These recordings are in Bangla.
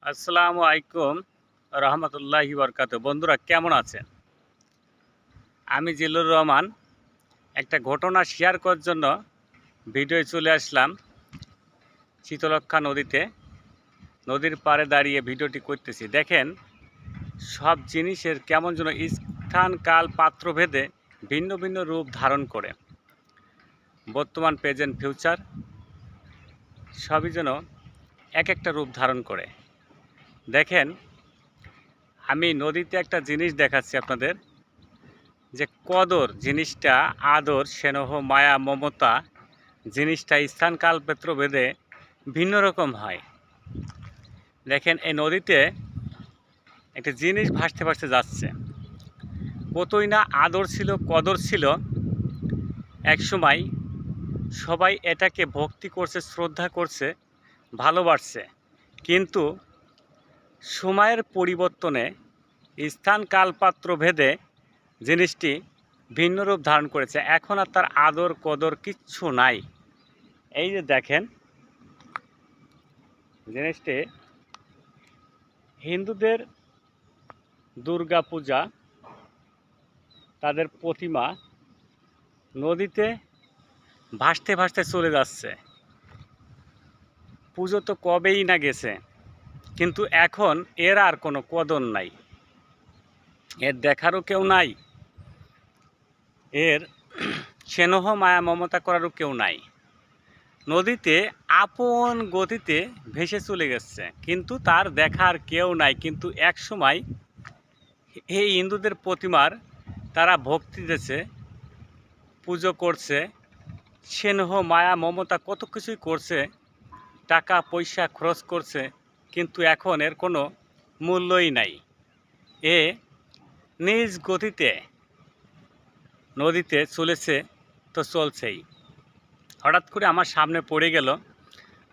আসসালামু আলাইকুম রহমতুল্লাহি বরকাত। বন্ধুরা কেমন আছেন? আমি জিল্লুর রহমান একটা ঘটনা শেয়ার করার জন্য ভিডিওয় চলে আসলাম। শীতলক্ষ্যা নদীতে, নদীর পাড়ে দাঁড়িয়ে ভিডিওটি করতেছি। দেখেন সব জিনিসের কেমন যেন স্থান কাল পাত্রভেদে ভিন্ন ভিন্ন রূপ ধারণ করে। বর্তমান, প্রেজেন্ট, ফিউচার সবই যেন এক একটা রূপ ধারণ করে। দেখেন আমি নদীতে একটা জিনিস দেখাচ্ছি আপনাদের, যে কদর জিনিসটা, আদর, স্নেহ, মায়া, মমতা জিনিসটা স্থান কাল পাত্র ভেদে ভিন্ন রকম হয়। দেখেন এই নদীতে একটা জিনিস ভাসতে ভাসতে যাচ্ছে। কতই না আদর ছিল, কদর ছিল। একসময় সবাই এটাকে ভক্তি করছে, শ্রদ্ধা করছে, ভালোবাসছে। কিন্তু সময়ের পরিবর্তনে স্থান কাল পাত্র ভেদে জিনিসটি ভিন্ন রূপ ধারণ করেছে। এখন আর তার আদর কদর কিচ্ছু নাই। এই যে দেখেন জিনিসটি, হিন্দুদের দুর্গা পূজা, তাদের প্রতিমা নদীতে ভাসতে ভাসতে চলে যাচ্ছে। পুজো তো কবেই না গেছে, কিন্তু এখন এর আর কোনো কদর নাই, এর দেখারও কেউ নাই, এর স্নেহ মায়া মমতা করারও কেউ নাই। নদীতে আপন গতিতে ভেসে চলে গেছে, কিন্তু তার দেখার কেউ নাই। কিন্তু এক সময় এই হিন্দুদের প্রতিমার তারা ভক্তি দিয়েছে, পুজো করছে, স্নেহ মায়া মমতা কত কিছুই করছে, টাকা পয়সা খরচ করছে, কিন্তু এখন এর কোনো মূল্যই নাই। এ নিজ গতিতে নদীতে চলেছে, তো চলছেই। হঠাৎ করে আমার সামনে পড়ে গেল,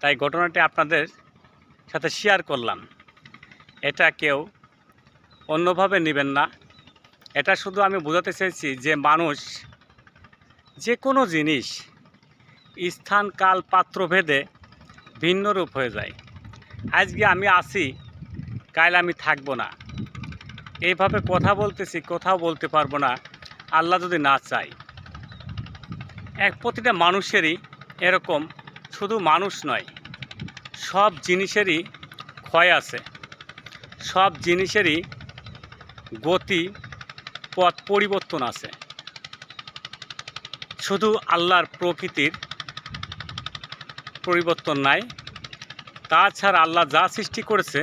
তাই ঘটনাটি আপনাদের সাথে শেয়ার করলাম। এটা কেউ অন্যভাবে নেবেন না। এটা শুধু আমি বোঝাতে চাইছি যে মানুষ যে কোনো জিনিস স্থান কাল পাত্রভেদে ভিন্ন রূপ হয়ে যায়। আজকে আমি আছি, কাল আমি থাকবো না। এইভাবে কথা বলতেছি, কোথাও বলতে পারবো না আল্লাহ যদি না চায়। প্রতিটা মানুষেরই এরকম, শুধু মানুষ নয়, সব জিনিসেরই ক্ষয় আছে, সব জিনিসেরই গতি পথ পরিবর্তন আছে। শুধু আল্লাহর প্রকৃতির পরিবর্তন নাই, তাছাড়া আল্লাহ যা সৃষ্টি করেছে